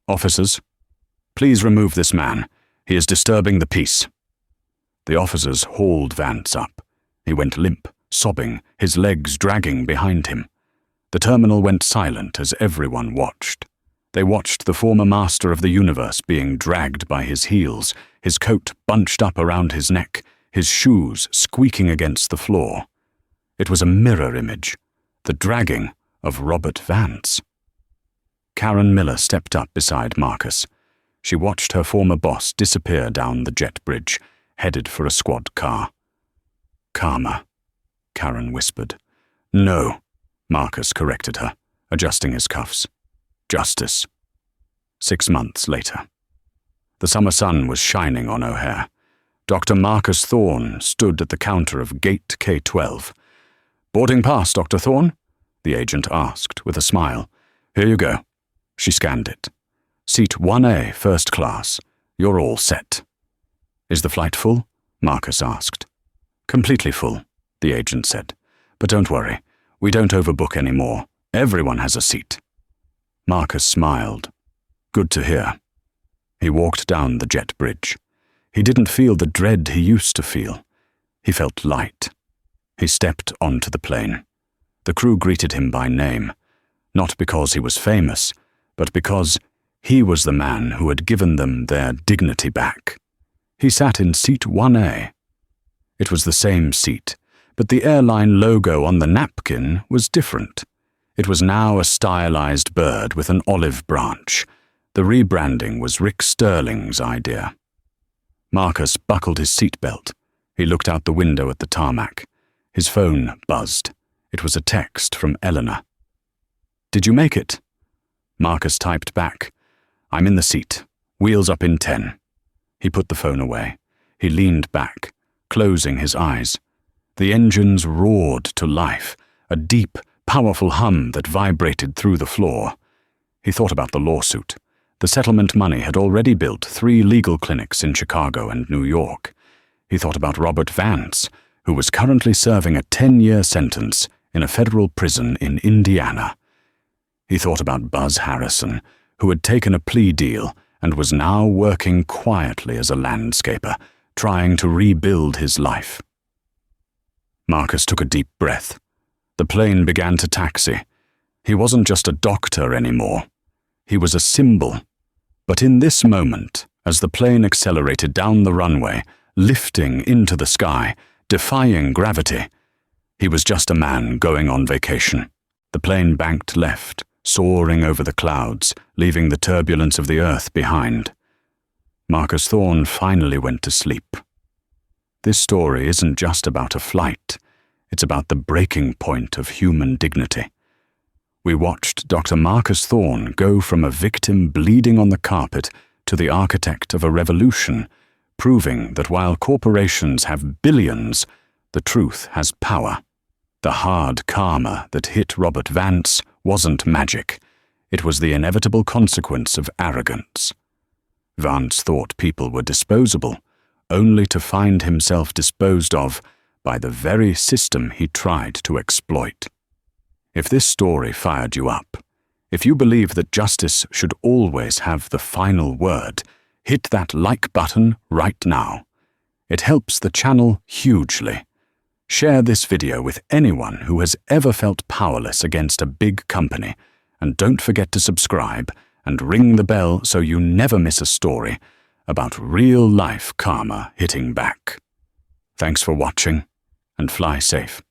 "Officers, please remove this man. He is disturbing the peace." The officers hauled Vance up. He went limp, sobbing, his legs dragging behind him. The terminal went silent as everyone watched. They watched the former master of the universe being dragged by his heels, his coat bunched up around his neck, his shoes squeaking against the floor. It was a mirror image, the dragging of Robert Vance. Karen Miller stepped up beside Marcus. She watched her former boss disappear down the jet bridge, headed for a squad car. "Karma," Karen whispered. "No," Marcus corrected her, adjusting his cuffs. "Justice." 6 months later. The summer sun was shining on O'Hare. Dr. Marcus Thorne stood at the counter of Gate K-12. "Boarding pass, Dr. Thorne?" the agent asked with a smile. "Here you go." She scanned it. "Seat 1A, first class. You're all set." "Is the flight full?" Marcus asked. "Completely full," the agent said. "But don't worry, we don't overbook anymore. Everyone has a seat." Marcus smiled. "Good to hear." He walked down the jet bridge. He didn't feel the dread he used to feel. He felt light. He stepped onto the plane. The crew greeted him by name, not because he was famous, but because he was the man who had given them their dignity back. He sat in seat 1A. It was the same seat, but the airline logo on the napkin was different. It was now a stylized bird with an olive branch. The rebranding was Rick Sterling's idea. Marcus buckled his seatbelt. He looked out the window at the tarmac. His phone buzzed. It was a text from Eleanor. "Did you make it?" Marcus typed back, "I'm in the seat. Wheels up in 10. He put the phone away. He leaned back, closing his eyes. The engines roared to life, a deep, powerful hum that vibrated through the floor. He thought about the lawsuit. The settlement money had already built 3 legal clinics in Chicago and New York. He thought about Robert Vance, who was currently serving a 10-year sentence in a federal prison in Indiana. He thought about Buzz Harrison, who had taken a plea deal and was now working quietly as a landscaper, trying to rebuild his life. Marcus took a deep breath. The plane began to taxi. He wasn't just a doctor anymore. He was a symbol. But in this moment, as the plane accelerated down the runway, lifting into the sky, defying gravity, he was just a man going on vacation. The plane banked left, soaring over the clouds, leaving the turbulence of the earth behind. Marcus Thorne finally went to sleep. This story isn't just about a flight. It's about the breaking point of human dignity. We watched Dr. Marcus Thorne go from a victim bleeding on the carpet to the architect of a revolution, proving that while corporations have billions, the truth has power. The hard karma that hit Robert Vance wasn't magic. It was the inevitable consequence of arrogance. Vance thought people were disposable, only to find himself disposed of by the very system he tried to exploit. If this story fired you up, if you believe that justice should always have the final word, hit that like button right now. It helps the channel hugely. Share this video with anyone who has ever felt powerless against a big company, and don't forget to subscribe and ring the bell so you never miss a story about real-life karma hitting back. Thanks for watching, and fly safe.